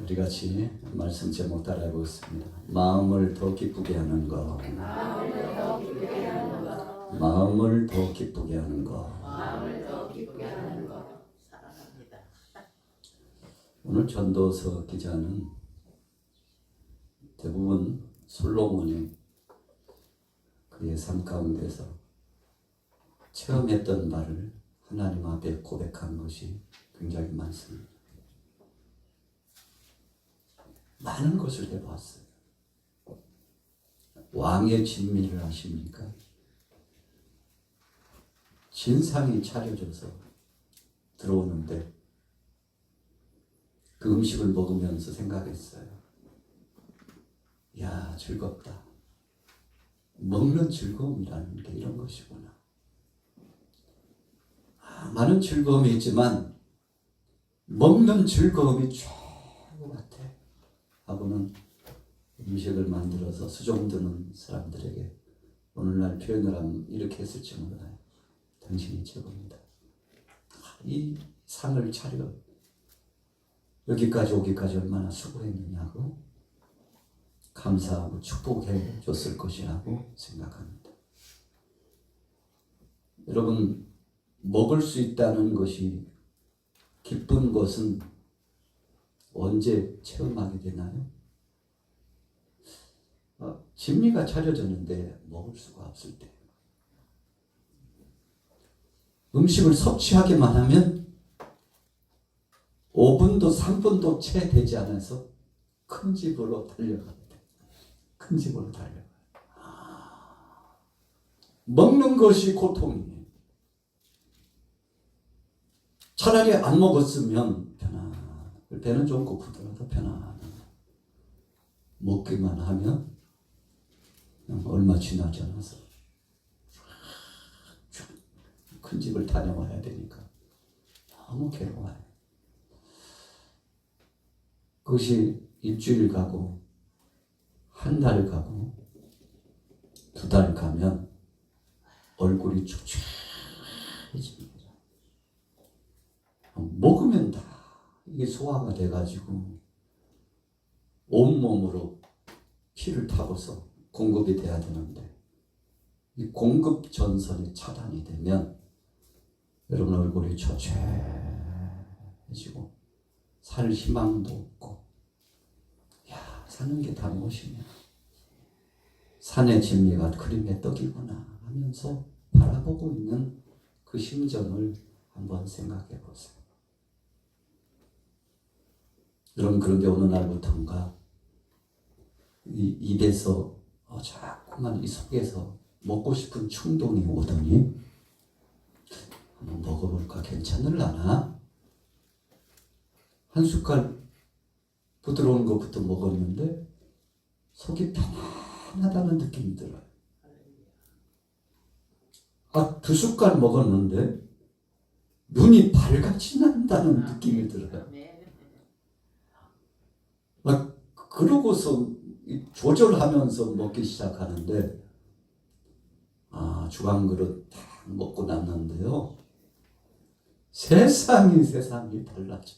우리 같이 말씀 제목 따라해 보겠습니다. 마음을 더 기쁘게 하는 것. 마음을 더 기쁘게 하는 것. 사랑합니다. 오늘 전도서 기자는 대부분 솔로몬이 그의 삶 가운데서 체험했던 말을 하나님 앞에 고백한 것이 굉장히 많습니다. 많은 것을 해봤어요. 왕의 진미를 아십니까? 진상이 차려져서 들어오는데 그 음식을 먹으면서 생각했어요. 야, 즐겁다. 먹는 즐거움이라는 게 이런 것이구나. 많은 즐거움이 있지만 먹는 즐거움이 최고 같아 하고는 음식을 만들어서 수종드는 사람들에게 오늘날 표현을 하면 이렇게 했을지 몰라요. 당신이 최고입니다. 이 상을 차려 여기까지 오기까지 얼마나 수고했느냐고 감사하고 축복해 줬을 것이라고 생각합니다. 여러분, 먹을 수 있다는 것이 기쁜 것은 언제 체험하게 되나요? 진미가 차려졌는데 먹을 수가 없을 때, 음식을 섭취하기만 하면 5분도 3분도 채 되지 않아서 큰 집으로 달려갑니다. 큰 집으로 달려가요. 먹는 것이 고통이에요. 차라리 안 먹었으면 배는 좀 고프더라도 편안하다. 먹기만 하면 얼마 지나지 않아서 큰 집을 다녀와야 되니까 너무 괴로워요. 그것이 일주일 가고 한 달 가고 2달 가면 얼굴이 축축해집니다. 먹으면 다 이게 소화가 돼가지고 온몸으로 피를 타고서 공급이 돼야 되는데 이 공급 전선이 차단이 되면 여러분 얼굴이 초췌해지고 살 희망도 없고, 야, 사는 게 다 무엇이냐, 산의 진미가 그림의 떡이구나 하면서 바라보고 있는 그 심정을 한번 생각해 보세요. 여러분, 그런데 어느 날부터인가 이 입에서 자꾸만 이 속에서 먹고 싶은 충동이 오더니 한번 먹어볼까, 괜찮을라나? 한 숟갈 부드러운 것부터 먹었는데 속이 편안하다는 느낌이 들어요. 2숟갈 먹었는데 눈이 밝아지 난다는 느낌이 들어요. 그러고서 조절하면서 먹기 시작하는데 주간 그릇 다 먹고 났는데요. 세상이 달라져.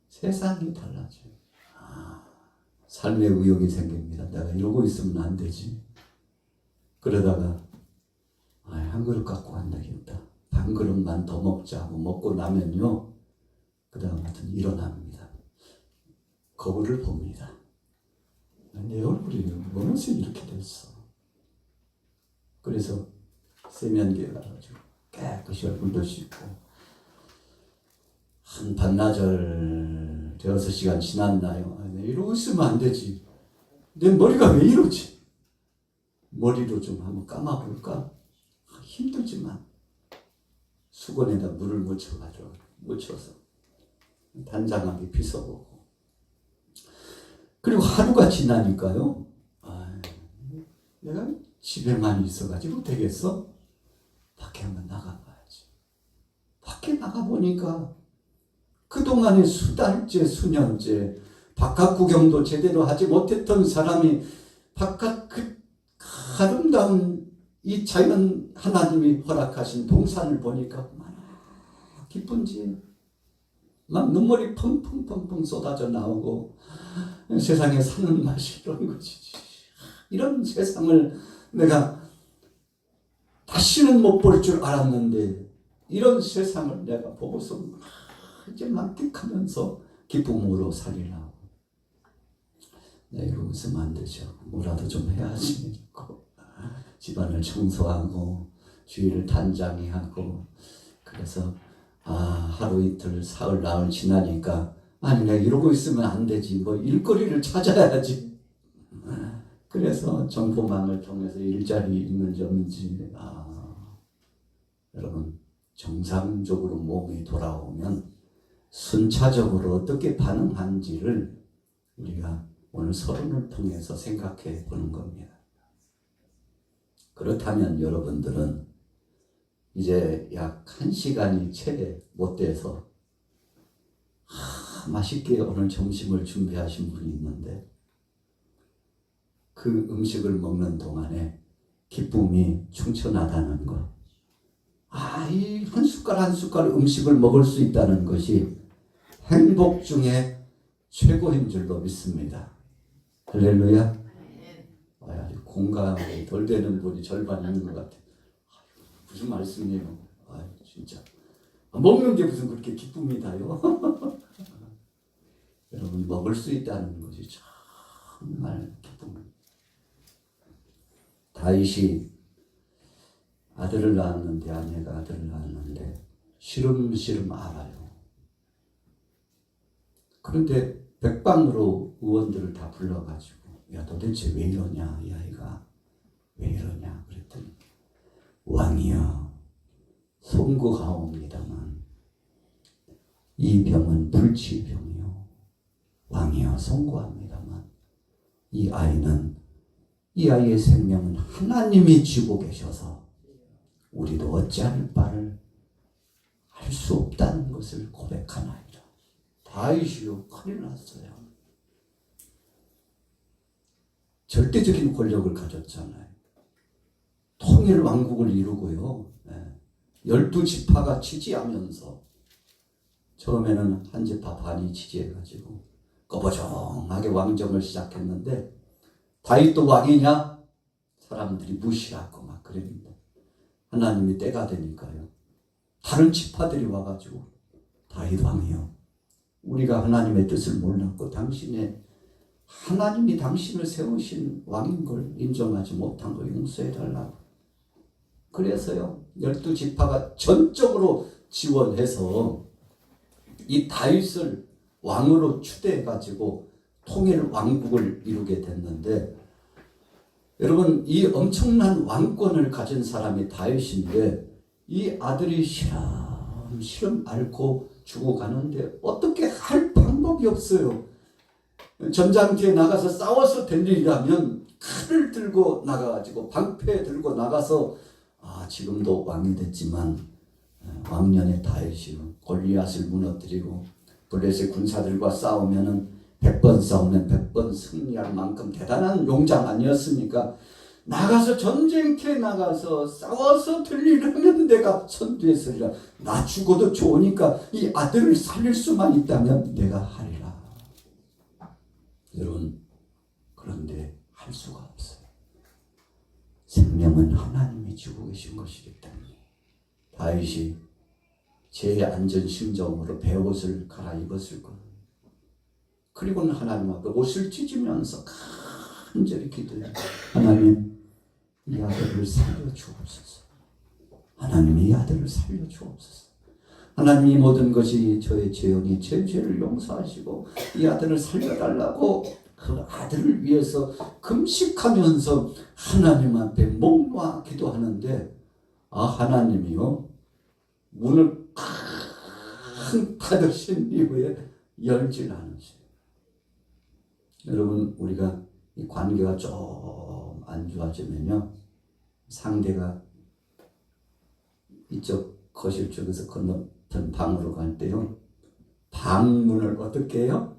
세상이 달라져. 삶의 의욕이 생깁니다. 내가 이러고 있으면 안 되지. 그러다가 한 그릇 갖고 안 되겠다. 반 그릇만 더 먹자 하고 먹고 나면요. 그 다음부터는 일어납니다. 거울을 봅니다. 내 얼굴이 어느새 이렇게 됐어. 그래서 세면기에 가가지고 깨끗이 얼굴도 씻고 한 반나절 6시간 지났나요? 이러고 있으면 안 되지. 내 머리가 왜 이러지? 머리로 좀 한번 감아볼까? 힘들지만 수건에다 물을 묻혀서 단장하게 빗어보고, 그리고 하루가 지나니까요. 내가 집에만 있어가지고 되겠어? 밖에 한번 나가봐야지. 밖에 나가보니까 그동안에 수달째 수년째 바깥 구경도 제대로 하지 못했던 사람이 바깥 그 아름다운 이 자연 하나님이 허락하신 동산을 보니까 얼마나 기쁜지. 막 눈물이 펑펑펑펑 쏟아져 나오고 세상에 사는 맛이 이런 것이지. 이런 세상을 내가 다시는 못 볼 줄 알았는데 이런 세상을 내가 보고서 이제 만끽하면서 기쁨으로 살리라고. 이러고 있으면 안 되죠. 뭐라도 좀 해야지. 집안을 청소하고 주일을 단장히 하고 그래서 하루 이틀 사흘 나흘 지나니까 아니 내가 이러고 있으면 안 되지. 뭐 일거리를 찾아야지. 그래서 정보망을 통해서 일자리 있는지 없는지 여러분 정상적으로 몸이 돌아오면 순차적으로 어떻게 반응한지를 우리가 오늘 서론을 통해서 생각해 보는 겁니다. 그렇다면 여러분들은 이제 약 1시간이 채 못 돼서 맛있게 오늘 점심을 준비하신 분이 있는데 그 음식을 먹는 동안에 기쁨이 충천하다는 것. 이 한 숟갈 한 숟갈 음식을 먹을 수 있다는 것이 행복 중에 최고인 줄로 믿습니다. 할렐루야. 아주 공감이 덜 되는 분이 절반 있는 것 같아요. 무슨 말씀이에요? 진짜. 먹는 게 무슨 그렇게 기쁨이다요? 여러분 먹을 수 있다는 것이 정말 기쁨입니다. 다윗이 아들을 낳았는데 아내가 아들을 낳았는데 시름시름 알아요. 그런데 백방으로 의원들을 다 불러가지고 야 도대체 왜 이러냐 이 아이가 왜 이러냐 그랬더니 왕이여 송구하옵니다만 이 병은 불치병이요 왕이여 송구합니다만 이 아이의 생명은 하나님이 쥐고 계셔서 우리도 어찌할 바를 할 수 없다는 것을 고백하나이다. 다윗이요 큰일 났어요. 절대적인 권력을 가졌잖아요. 통일 왕국을 이루고요. 12지파가 지지하면서 처음에는 한 지파 반이 지지해가지고 꺼버정하게 왕정을 시작했는데 다윗도 왕이냐? 사람들이 무시하고 막 그랬는데 하나님이 때가 되니까요. 다른 지파들이 와가지고 다윗 왕이요. 우리가 하나님의 뜻을 몰랐고 하나님이 당신을 세우신 왕인 걸 인정하지 못한 걸 용서해달라고. 그래서요 12지파가 전적으로 지원해서 이 다윗을 왕으로 추대해가지고 통일 왕국을 이루게 됐는데 여러분 이 엄청난 왕권을 가진 사람이 다윗인데 이 아들이 시름 앓고 죽어가는데 어떻게 할 방법이 없어요. 전장터에 나가서 싸워서 될 일이라면 칼을 들고 나가가지고 방패 들고 나가서 지금도 왕이 됐지만 왕년의 다윗이 골리앗을 무너뜨리고 블레셋 군사들과 싸우면은 100번 싸우면 100번 승리할 만큼 대단한 용장 아니었습니까? 나가서 전쟁터에 나가서 싸워서 될 일이라면 내가 선두에서리라. 나 죽어도 좋으니까 이 아들을 살릴 수만 있다면 내가 하리라. 여러분 그런데 할 수가 없어요. 생명은 하나님이 주고 계신 것이기 때문에 다윗이 제 안전 심정으로 베옷을 갈아입었을 거예요. 그리고는 하나님 앞에 옷을 찢으면서 간절히 기도해요. 하나님 이 아들을 살려 주옵소서. 하나님 이 아들을 살려 주옵소서. 하나님 이 모든 것이 저의 죄영이 제 죄를 용서하시고 이 아들을 살려달라고 그 아들을 위해서 금식하면서 하나님 앞에 목놓아 기도하는데 하나님이요 문을 쾅 닫으신 이후에 열질 않으세요. 여러분 우리가 이 관계가 좀 안 좋아지면요 상대가 이쪽 거실 쪽에서 건너편 방으로 갈 때요 방문을 어떻게 해요?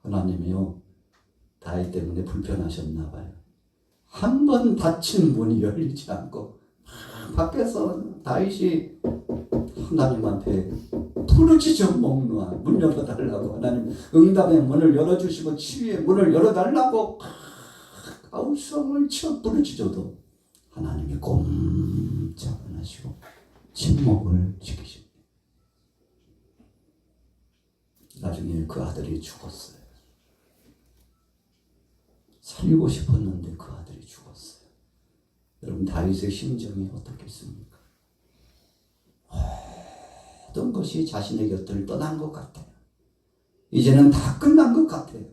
하나님이요 다윗 때문에 불편하셨나 봐요. 한 번 닫힌 문이 열리지 않고 밖에서 다윗이 하나님 앞에 부르짖어 먹노아. 문 열어달라고. 하나님 응답의 문을 열어주시고 치유의 문을 열어달라고 아우성을 쳐 부르짖어도 하나님이 꼼짝 안 하시고 침묵을 지키십니다. 나중에 그 아들이 죽었어요. 살리고 싶었는데 그 아들이 죽었어요. 여러분 다윗의 심정이 어떻겠습니까? 모든 것이 자신의 곁을 떠난 것 같아요. 이제는 다 끝난 것 같아요.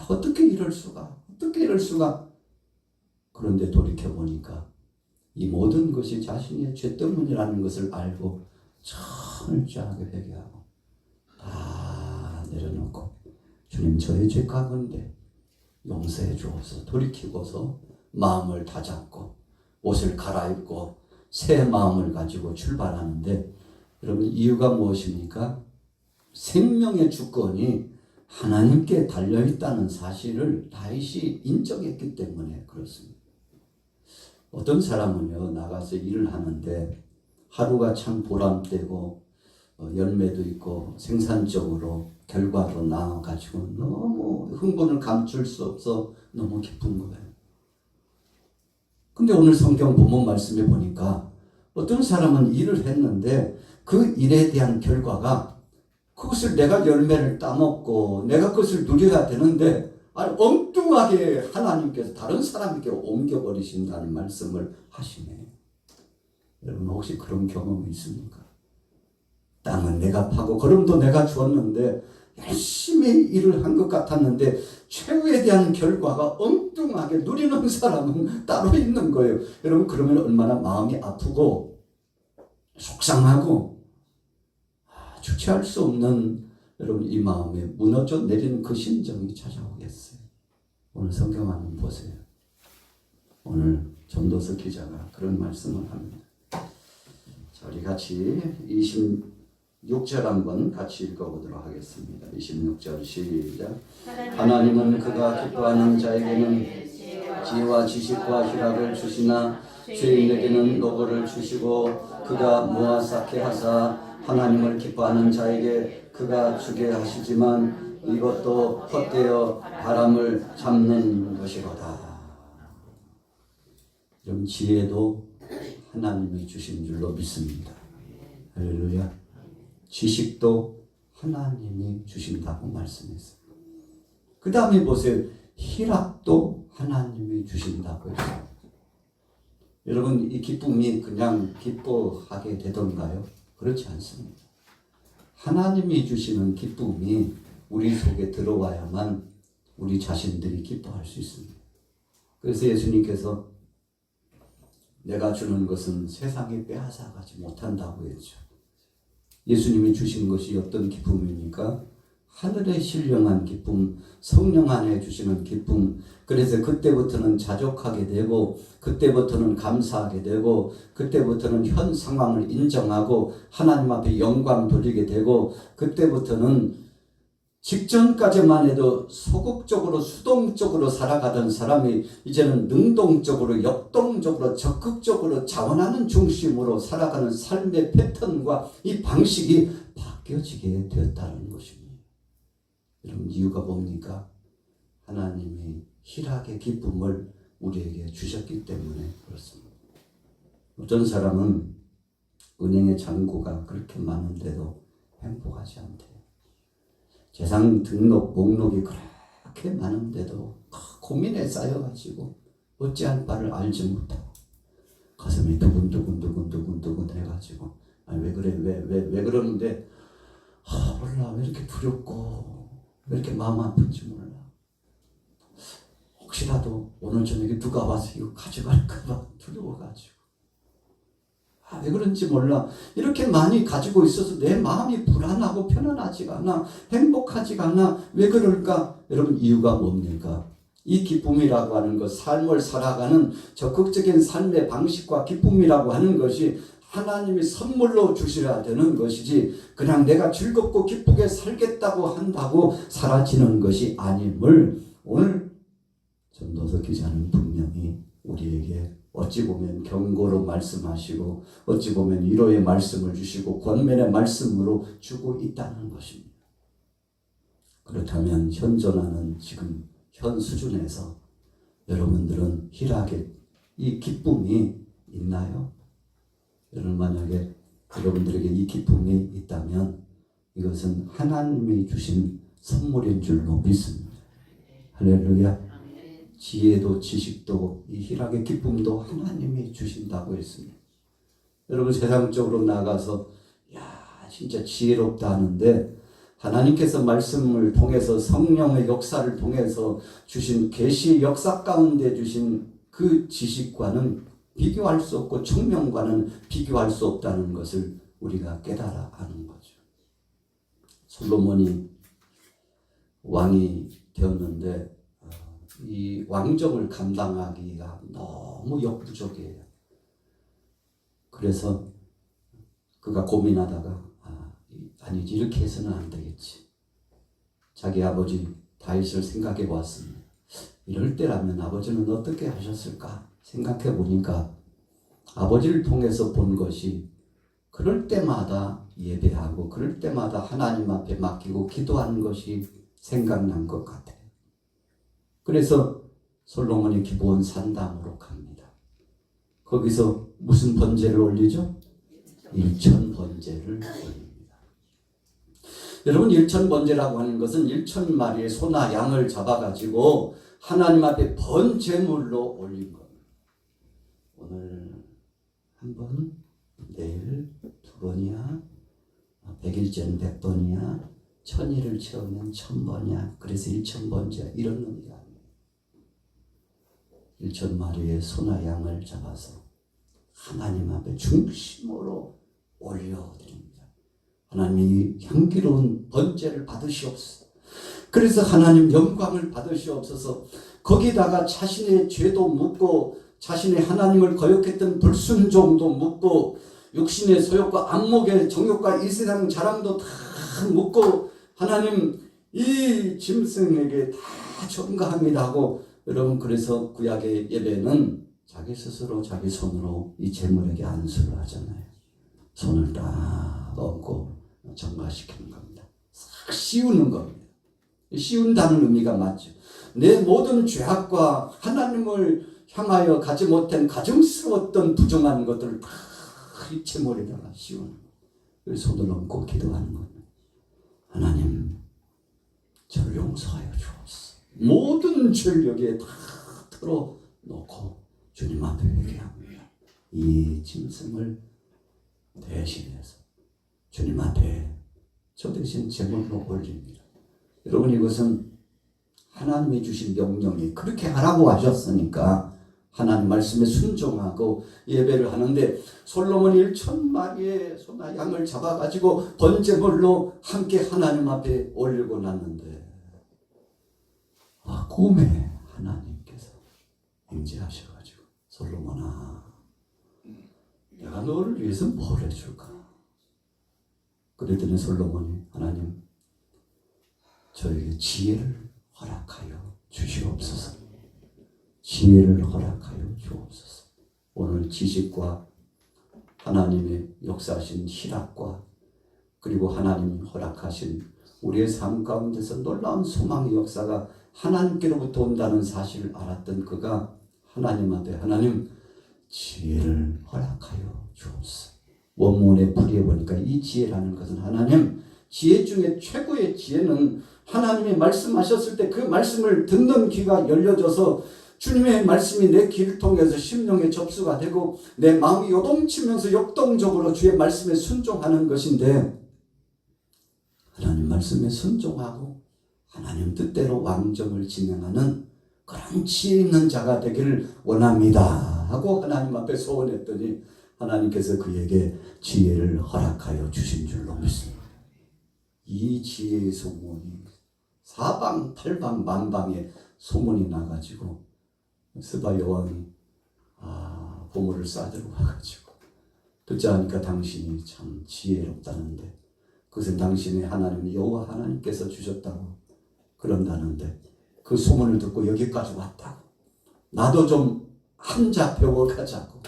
어떻게 이럴 수가? 어떻게 이럴 수가? 그런데 돌이켜보니까 이 모든 것이 자신의 죄 때문이라는 것을 알고 철저하게 회개하고 다 내려놓고 주님 저의 죄 가운데 용서해 주옵소서. 돌이키고서 마음을 다잡고 옷을 갈아입고 새 마음을 가지고 출발하는데 여러분 이유가 무엇입니까? 생명의 주권이 하나님께 달려있다는 사실을 다윗이 인정했기 때문에 그렇습니다. 어떤 사람은요 나가서 일을 하는데 하루가 참 보람되고 열매도 있고 생산적으로 결과도 나와가지고 너무 흥분을 감출 수 없어 너무 기쁜 거예요. 근데 오늘 성경 본문 말씀에 보니까 어떤 사람은 일을 했는데 그 일에 대한 결과가 그것을 내가 열매를 따먹고 내가 그것을 누려야 되는데 엉뚱하게 하나님께서 다른 사람에게 옮겨버리신다는 말씀을 하시네. 여러분 혹시 그런 경험이 있습니까? 땅은 내가 파고 거름도 내가 주었는데 열심히 일을 한 것 같았는데 최후에 대한 결과가 엉뚱하게 누리는 사람은 따로 있는 거예요. 여러분 그러면 얼마나 마음이 아프고 속상하고 주체할 수 없는 여러분 이 마음에 무너져 내리는 그 심정이 찾아오겠어요. 오늘 성경 한번 보세요. 오늘 전도서 기자가 그런 말씀을 합니다. 자, 우리 같이 26절 한번 같이 읽어보도록 하겠습니다. 26절 시작. 하나님은 그가 기뻐하는 자에게는 지혜와 지식과 희락을 주시나 죄인에게는 노고를 주시고 그가 무화사케 하사 하나님을 기뻐하는 자에게 그가 주게 하시지만 이것도 헛되어 바람을 잡는 것이로다. 그럼 지혜도 하나님이 주신 줄로 믿습니다. 할렐루야. 지식도 하나님이 주신다고 말씀했어요. 그 다음에 보세요. 희락도 하나님이 주신다고 했어요. 여러분 이 기쁨이 그냥 기뻐하게 되던가요? 그렇지 않습니다. 하나님이 주시는 기쁨이 우리 속에 들어와야만 우리 자신들이 기뻐할 수 있습니다. 그래서 예수님께서 내가 주는 것은 세상에 빼앗아가지 못한다고 했죠. 예수님이 주신 것이 어떤 기쁨입니까? 하늘에 신령한 기쁨, 성령 안에 주시는 기쁨. 그래서 그때부터는 자족하게 되고 그때부터는 감사하게 되고 그때부터는 현 상황을 인정하고 하나님 앞에 영광 돌리게 되고 그때부터는 직전까지만 해도 소극적으로 수동적으로 살아가던 사람이 이제는 능동적으로 역동적으로 적극적으로 자원하는 중심으로 살아가는 삶의 패턴과 이 방식이 바뀌어지게 되었다는 것입니다. 여러분 이유가 뭡니까? 하나님이 희락의 기쁨을 우리에게 주셨기 때문에 그렇습니다. 어떤 사람은 은행의 잔고가 그렇게 많은데도 행복하지 않대요. 재산 등록 목록이 그렇게 많은데도 고민에 쌓여가지고 어찌할 바를 알지 못하고 가슴이 두근두근 해가지고 왜 그래 왜 그러는데 몰라 왜 이렇게 두렵고 왜 이렇게 마음 아픈지 몰라. 혹시라도 오늘 저녁에 누가 와서 이거 가져갈까봐 두려워가지고 왜 그런지 몰라. 이렇게 많이 가지고 있어서 내 마음이 불안하고 편안하지가 않아. 행복하지가 않아. 왜 그럴까? 여러분 이유가 뭡니까? 이 기쁨이라고 하는 것, 삶을 살아가는 적극적인 삶의 방식과 기쁨이라고 하는 것이 하나님이 선물로 주셔야 되는 것이지 그냥 내가 즐겁고 기쁘게 살겠다고 한다고 사라지는 것이 아님을 오늘 전도서 기자는 분명히 우리 우리에게 어찌 보면 경고로 말씀하시고 어찌 보면 위로의 말씀을 주시고 권면의 말씀으로 주고 있다는 것입니다. 그렇다면 현존하는 지금 현 수준에서 여러분들은 희락의 이 기쁨이 있나요? 여러분 만약에 여러분들에게 이 기쁨이 있다면 이것은 하나님이 주신 선물인 줄로 믿습니다. 할렐루야. 지혜도 지식도 이 희락의 기쁨도 하나님이 주신다고 했습니다. 여러분 세상적으로 나가서 야 진짜 지혜롭다 하는데 하나님께서 말씀을 통해서 성령의 역사를 통해서 주신 계시 역사 가운데 주신 그 지식과는 비교할 수 없고 청명과는 비교할 수 없다는 것을 우리가 깨달아 아는 거죠. 솔로몬이 왕이 되었는데 이 왕정을 감당하기가 너무 역부족이에요. 그래서 그가 고민하다가 아니지 이렇게 해서는 안 되겠지. 자기 아버지 다윗을 생각해 보았습니다. 이럴 때라면 아버지는 어떻게 하셨을까 생각해 보니까 아버지를 통해서 본 것이 그럴 때마다 예배하고 그럴 때마다 하나님 앞에 맡기고 기도하는 것이 생각난 것 같아요. 그래서 솔로몬이 기브온 산당으로 갑니다. 거기서 무슨 번제를 올리죠? 일천 번제를 올립니다. 여러분 일천 번제라고 하는 것은 1,000마리의 소나 양을 잡아가지고 하나님 앞에 번제물로 올린 겁니다. 오늘 한 번, 내일 2번이야, 100일째는 100번이야, 1000일을 채우면 1000번이야. 그래서 1,000번제 이런 의미가 아니에요. 1,000마리의 소나 양을 잡아서 하나님 앞에 중심으로 올려드립니다. 하나님이 향기로운 번제를 받으시옵소서. 그래서 하나님 영광을 받으시옵소서. 거기다가 자신의 죄도 묻고 자신의 하나님을 거역했던 불순종도 묻고 육신의 소욕과 안목의 정욕과 이 세상 자랑도 다 묻고 하나님 이 짐승에게 다 전가합니다 하고 여러분 그래서 구약의 예배는 자기 스스로 자기 손으로 이 제물에게 안수를 하잖아요. 손을 딱 얹고 전가시키는 겁니다. 싹 씌우는 겁니다. 씌운다는 의미가 맞죠. 내 모든 죄악과 하나님을 향하여 가지 못한 가증스러웠던 부정한 것들을 다 이 제물에다가 씌우는 거예요. 손을 얹고 기도하는 겁니다. 하나님 저를 용서하여 주옵소서. 모든 죄를 여기에 다 털어놓고 주님 앞에 회개합니다. 이 짐승을 대신해서 주님 앞에 저 대신 제물로 올립니다. 여러분 이것은 하나님이 주신 명령이 그렇게 하라고 하셨으니까 하나님 말씀에 순종하고 예배를 하는데 솔로몬이 1,000마리의 소나 양을 잡아가지고 번제물로 함께 하나님 앞에 올리고 났는데 꿈에 하나님께서 임재하셔가지고 솔로몬아 내가 너를 위해서 뭘 해줄까? 그랬더니 솔로몬이 하나님 저에게 지혜를 허락하여 주시옵소서. 지혜를 허락하여 주옵소서. 오늘 지식과 하나님의 역사하신 희락과 그리고 하나님이 허락하신 우리의 삶 가운데서 놀라운 소망의 역사가 하나님께로부터 온다는 사실을 알았던 그가 하나님 앞에 하나님 지혜를 허락하여 주옵소서. 원문에 풀이해 보니까 이 지혜라는 것은 하나님 지혜 중에 최고의 지혜는 하나님이 말씀하셨을 때 그 말씀을 듣는 귀가 열려져서 주님의 말씀이 내 귀를 통해서 심령의 접수가 되고 내 마음이 요동치면서 역동적으로 주의 말씀에 순종하는 것인데 하나님 말씀에 순종하고 하나님 뜻대로 왕정을 진행하는 그런 지혜 있는 자가 되기를 원합니다 하고 하나님 앞에 소원했더니 하나님께서 그에게 지혜를 허락하여 주신 줄로 믿습니다. 이 지혜의 소문이 사방팔방 만방에 소문이 나가지고 스바 여왕이 보물을 싸들고 와가지고 듣자 하니까 당신이 참 지혜롭다는데 그것은 당신의 하나님 여호와 하나님께서 주셨다고 그런다는데 그 소문을 듣고 여기까지 왔다고 나도 좀 앉아 배워가자고.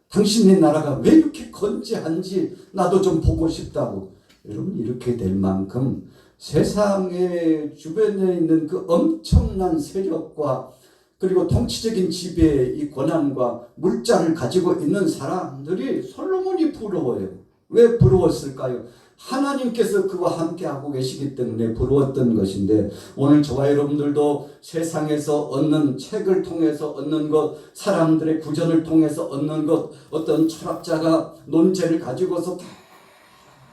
당신의 나라가 왜 이렇게 건재한지 나도 좀 보고 싶다고. 여러분, 이렇게 될 만큼 세상의 주변에 있는 그 엄청난 세력과 그리고 통치적인 지배의 이 권한과 물자를 가지고 있는 사람들이 솔로몬이 부러워요. 왜 부러웠을까요? 하나님께서 그와 함께하고 계시기 때문에 부러웠던 것인데, 오늘 저와 여러분들도 세상에서 얻는 책을 통해서 얻는 것, 사람들의 구전을 통해서 얻는 것, 어떤 철학자가 논제를 가지고서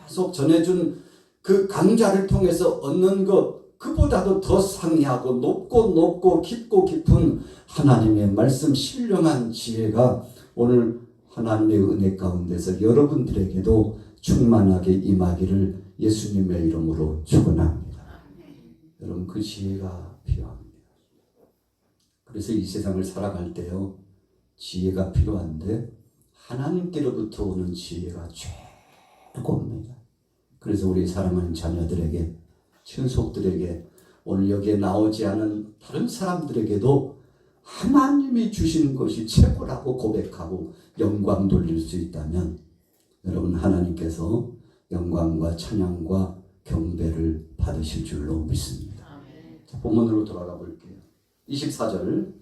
계속 전해준 그 강좌를 통해서 얻는 것, 그보다도 더 상이하고 높고 깊고 깊은 하나님의 말씀, 신령한 지혜가 오늘 하나님의 은혜 가운데서 여러분들에게도 충만하게 임하기를 예수님의 이름으로 축원합니다. 여러분, 그 지혜가 필요합니다. 그래서 이 세상을 살아갈 때요, 지혜가 필요한데 하나님께로부터 오는 지혜가 최고입니다. 그래서 우리 사랑하는 자녀들에게, 친속들에게, 오늘 여기에 나오지 않은 다른 사람들에게도 하나님이 주신 것이 최고라고 고백하고 영광 돌릴 수 있다면, 여러분, 하나님께서 영광과 찬양과 경배를 받으실 줄로 믿습니다. 자, 본문으로 돌아가 볼게요. 24절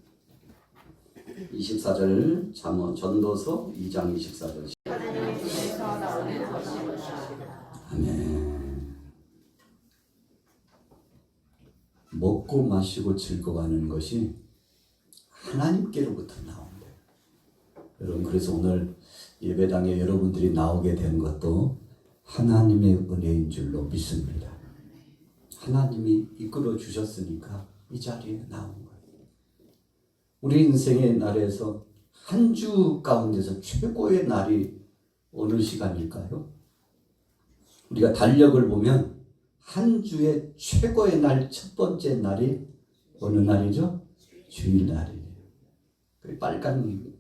잠언 전도서 2장 24절. 아멘. 먹고 마시고 즐거워하는 것이 하나님께로부터 나옵니다. 여러분, 그래서 오늘 예배당에 여러분들이 나오게 된 것도 하나님의 은혜인 줄로 믿습니다. 하나님이 이끌어 주셨으니까 이 자리에 나온 거예요. 우리 인생의 날에서 한 주 가운데서 최고의 날이 어느 시간일까요? 우리가 달력을 보면 한 주의 최고의 날, 첫 번째 날이 어느 날이죠? 주일날이에요. 그 빨간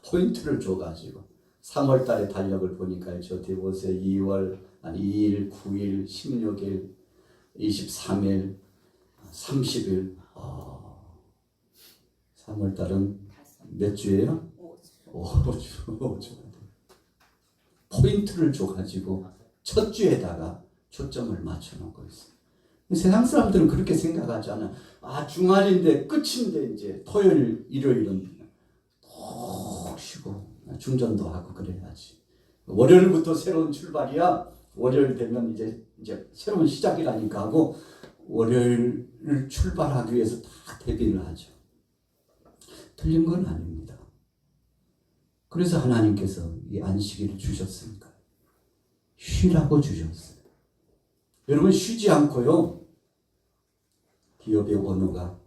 포인트를 줘가지고 3월 달에 달력을 보니까 저 뒤에 보세요. 2월, 2일, 9일, 16일, 23일, 30일. 3월 달은 몇 주예요? 5주. 포인트를 줘가지고 첫 주에다가 초점을 맞춰놓고 있어요. 세상 사람들은 그렇게 생각하지 않아요. 주말인데 끝인데 이제 토요일, 일요일은 푹 쉬고 충전도 하고 그래야지. 월요일부터 새로운 출발이야. 월요일 되면 이제 새로운 시작이라니까 하고 월요일을 출발하기 위해서 다 대비를 하죠. 틀린 건 아닙니다. 그래서 하나님께서 이 안식일을 주셨으니까 쉬라고 주셨어요. 여러분, 쉬지 않고요, 기업의 언어가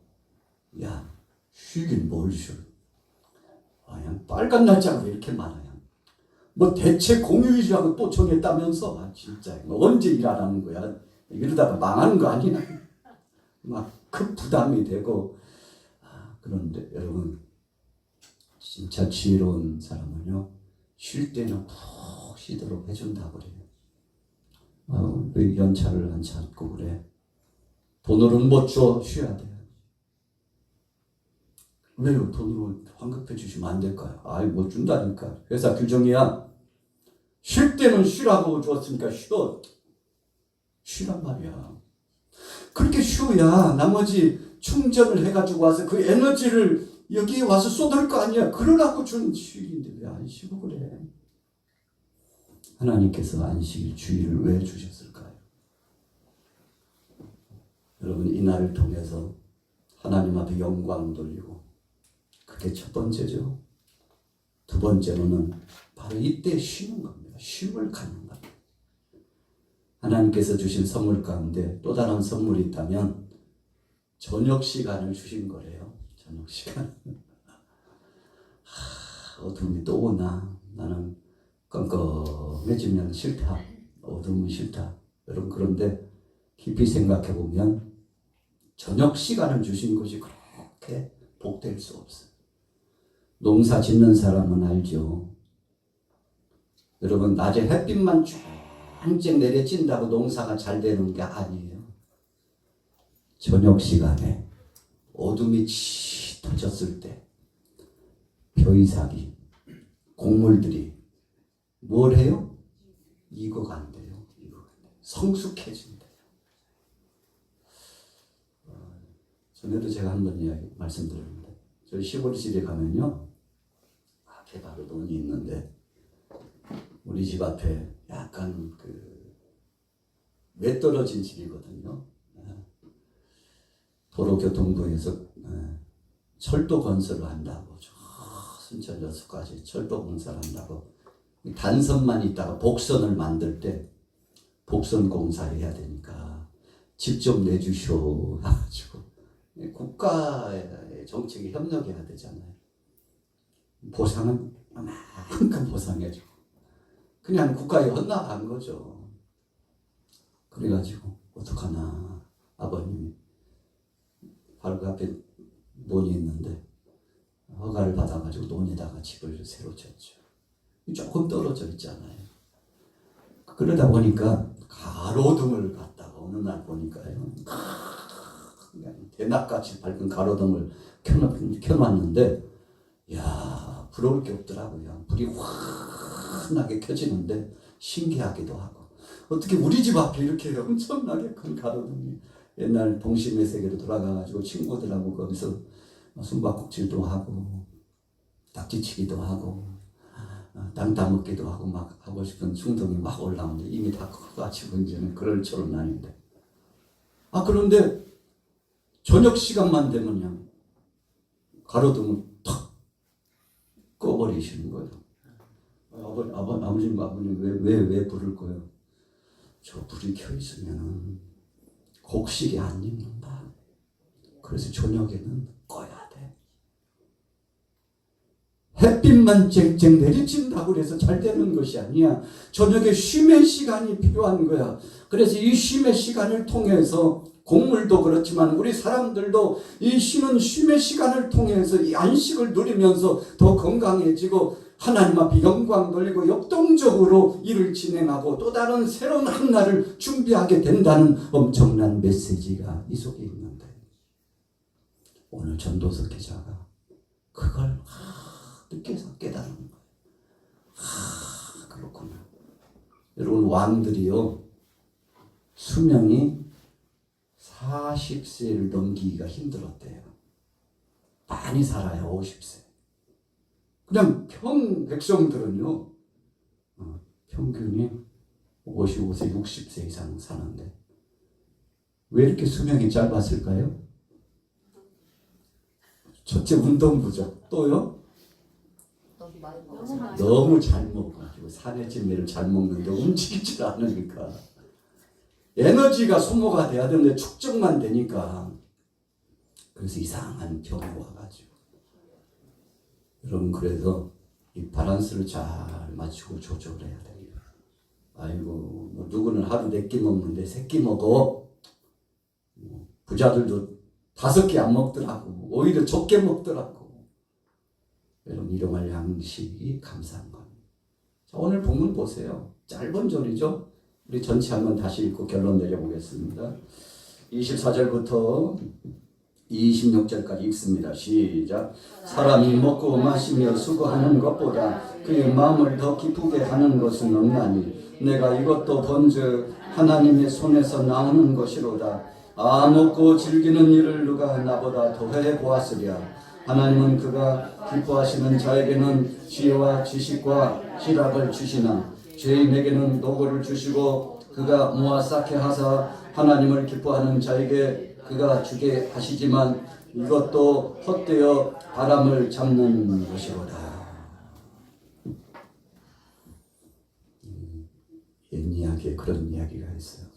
야, 쉬긴 뭘 쉬어. 그냥 빨간 날짜가 왜 이렇게 많아요. 뭐 대체 공휴일이라고 또 정했다면서. 진짜 언제 일하라는 거야. 이러다가 망하는 거 아니야. 막 큰 부담이 되고. 그런데 여러분, 진짜 지혜로운 사람은요, 쉴 때는 푹 쉬도록 해준다고 그래요. 왜 연차를 안 찾고 그래? 돈으로는 못 줘. 쉬어야 돼. 왜요? 돈으로 환급해 주시면 안 될까요? 못 준다니까. 회사 규정이야. 쉴 때는 쉬라고 줬으니까 쉬란 말이야. 그렇게 쉬어야 나머지 충전을 해가지고 와서 그 에너지를 여기에 와서 쏟을 거 아니야. 그러라고 준 휴일인데 왜 안 쉬고 그래? 하나님께서 안식일 주일을 왜 주셨을까요? 여러분, 이 날을 통해서 하나님 앞에 영광 돌리고, 그게 첫 번째죠. 두 번째로는 바로 이때 쉬는 겁니다. 쉼을 갖는 겁니다. 하나님께서 주신 선물 가운데 또 다른 선물이 있다면 저녁 시간을 주신 거래요. 저녁 시간. 어둠이 또 오나? 나는 깜깜해지면 싫다. 어둠은 싫다. 여러분, 그런데 깊이 생각해 보면 저녁 시간을 주신 것이 그렇게 복될 수 없어요. 농사 짓는 사람은 알죠. 여러분, 낮에 햇빛만 쨍쨍 내려진다고 농사가 잘 되는 게 아니에요. 저녁 시간에 어둠이 짙어졌을 때 벼이삭이 곡물들이 뭘 해요? 익어간대요. 성숙해진대요. 전에도 제가 한번 이야기 말씀드렸는데 저희 시골집에 가면요, 앞에 바로 논이 있는데 우리 집 앞에 약간 외떨어진 집이거든요. 도로교통부에서 철도 건설을 한다고, 저 순천 여수까지 철도 공사를 한다고, 단선만 있다가 복선을 만들 때 복선 공사를 해야 되니까 집 좀 내주시오 해가지고, 국가의 정책에 협력해야 되잖아요. 보상은 만큼 보상해주고 그냥 국가에 헌납한 거죠. 그래가지고 어떡하나, 아버님이 바로 그 앞에 논이 있는데 허가를 받아가지고 논에다가 집을 새로 지었죠. 조금 떨어져 있잖아요. 그러다 보니까 가로등을 갖다가 어느 날 보니까요, 그냥 대낮같이 밝은 가로등을 켜놨는데, 야, 부러울 게 없더라고요. 불이 환하게 켜지는데 신기하기도 하고, 어떻게 우리 집 앞에 이렇게 엄청나게 큰 가로등이, 옛날 동심의 세계로 돌아가가지고 친구들하고 거기서 숨바꼭질도 하고 딱지치기도 하고 땅 따먹기도 하고 막 하고 싶은 충동이 막 올라오는데 이미 다 커가지고 이제는 그럴 줄은 아닌데, 그런데 저녁 시간만 되면 그냥 가로등을 탁 꺼버리시는 거예요. 아버님 왜 불을 꺼요? 저 불이 켜 있으면은 곡식이 안 익는다. 그래서 저녁에는 꺼야 돼. 햇빛만 쨍쨍 내리친다고 그래서 잘 되는 것이 아니야. 저녁에 쉼의 시간이 필요한 거야. 그래서 이 쉼의 시간을 통해서 곡물도 그렇지만 우리 사람들도 이 쉬는 쉼의 시간을 통해서 이 안식을 누리면서 더 건강해지고 하나님 앞에 영광 돌리고 역동적으로 일을 진행하고 또 다른 새로운 한 날을 준비하게 된다는 엄청난 메시지가 이 속에 있는데, 오늘 전도석 기자가 그걸 느껴서 깨달은 거예요. 그렇구나. 여러분, 왕들이요, 수명이 40세를 넘기기가 힘들었대요. 많이 살아요, 50세. 그냥 백성들은요, 평균이 55세, 60세 이상 사는데 왜 이렇게 수명이 짧았을까요? 첫째, 운동 부족. 또요? 너무 잘 먹어가지고 산의 진미를 잘 먹는데 움직이질 않으니까 에너지가 소모가 돼야 되는데 축적만 되니까 그래서 이상한 병이 와가지고. 여러분, 그래서 이 밸런스를 잘 맞추고 조절해야 됩니다. 아이고, 뭐 누구는 하루 4끼 먹는데 3끼 먹어. 부자들도 5끼 안 먹더라고. 오히려 적게 먹더라고. 여러분, 일용할 양식이 감사한 겁니다. 자, 오늘 본문 보세요. 짧은 절이죠. 우리 전체 한번 다시 읽고 결론 내려보겠습니다. 24절부터 26절까지 읽습니다. 시작. 사람이 먹고 마시며 수고하는 것보다 그의 마음을 더 기쁘게 하는 것은 없나니 내가 이것도 본즉 하나님의 손에서 나오는 것이로다. 먹고 즐기는 일을 누가 나보다 더해 보았으랴. 하나님은 그가 기뻐하시는 자에게는 지혜와 지식과 희락을 주시나 죄인에게는 노고를 주시고 그가 모아 쌓게 하사 하나님을 기뻐하는 자에게 그가 주게 하시지만 이것도 헛되어 바람을 잡는 것이로다. 옛 이야기에 그런 이야기가 있어요.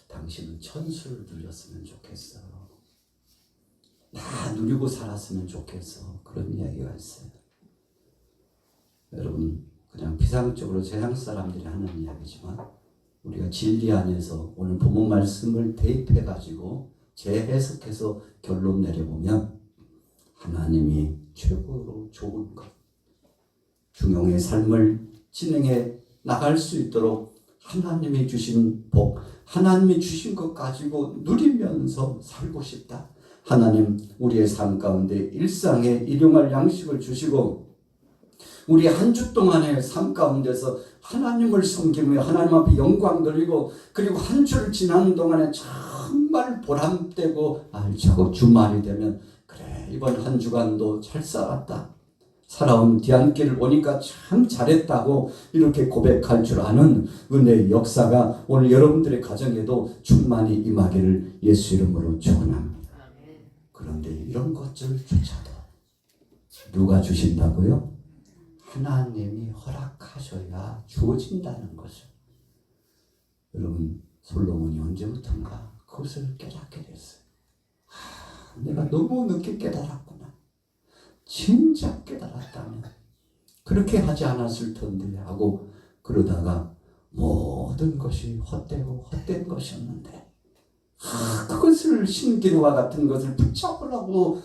당신은 천수를 누렸으면 좋겠어. 다 누리고 살았으면 좋겠어. 그런 이야기가 있어요. 여러분, 그냥 피상적으로 세상 사람들이 하는 이야기지만 우리가 진리 안에서 오늘 본문 말씀을 대입해가지고 재해석해서 결론 내려보면 하나님이 최고로 좋은 것, 중용의 삶을 진행해 나갈 수 있도록 하나님이 주신 복, 하나님이 주신 것 가지고 누리면서 살고 싶다. 하나님, 우리의 삶 가운데 일상에 일용할 양식을 주시고 우리 한 주 동안의 삶 가운데서 하나님을 섬기며 하나님 앞에 영광 돌리고 그리고 한 주를 지나는 동안에 정말 보람되고 알차고 주말이 되면 그래 이번 한 주간도 잘 살았다. 살아온 뒤안길을 보니까 참 잘했다고 이렇게 고백할 줄 아는 은혜의 역사가 오늘 여러분들의 가정에도 충만히 임하기를 예수 이름으로 축원합니다. 그런데 이런 것들조차도 누가 주신다고요? 하나님이 허락하셔야 주어진다는 것을 여러분 솔로몬이 언제부턴가 그것을 깨닫게 됐어요. 내가 너무 늦게 깨달았구나. 진짜 깨달았다면 그렇게 하지 않았을 텐데 하고 그러다가 모든 것이 헛되고 헛된 것이었는데 그것을 신기루와 같은 것을 붙잡으려고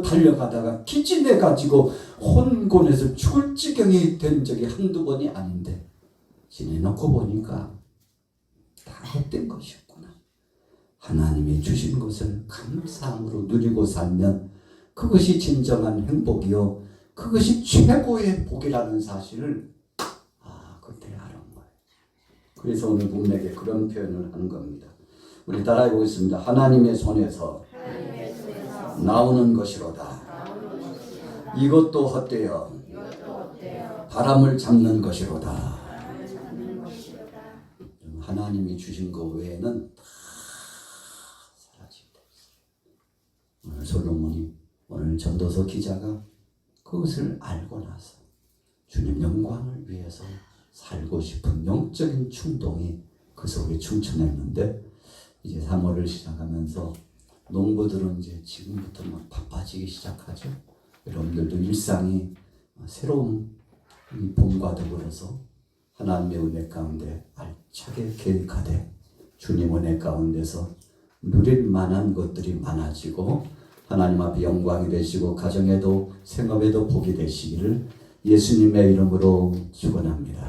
달려가다가 기진해가지고 혼곤해서 죽을 지경이 된 적이 한두 번이 아닌데 지내놓고 보니까 다 헛된 것이었구나. 하나님이 주신 것을 감사함으로 누리고 살면 그것이 진정한 행복이요 그것이 최고의 복이라는 사실을 그때 알은 거예요. 그래서 오늘 본맥에 그런 표현을 하는 겁니다. 우리 따라해 보겠습니다. 하나님의 손에서 나오는 것이로다. 이것도 헛되어 바람을 잡는 것이로다. 하나님이 주신 것 외에는 다 사라진다. 오늘 솔로몬이 오늘 전도서 기자가 그것을 알고 나서 주님 영광을 위해서 살고 싶은 영적인 충동이 그 속에 충천했는데 이제 3월을 시작하면서 농부들은 이제 지금부터 막 바빠지기 시작하죠. 여러분들도 일상이 새로운 이 봄과 더불어서 하나님의 은혜 가운데 알차게 계획하되 주님 은혜 가운데서 누릴 만한 것들이 많아지고 하나님 앞에 영광이 되시고 가정에도 생업에도 복이 되시기를 예수님의 이름으로 축원합니다.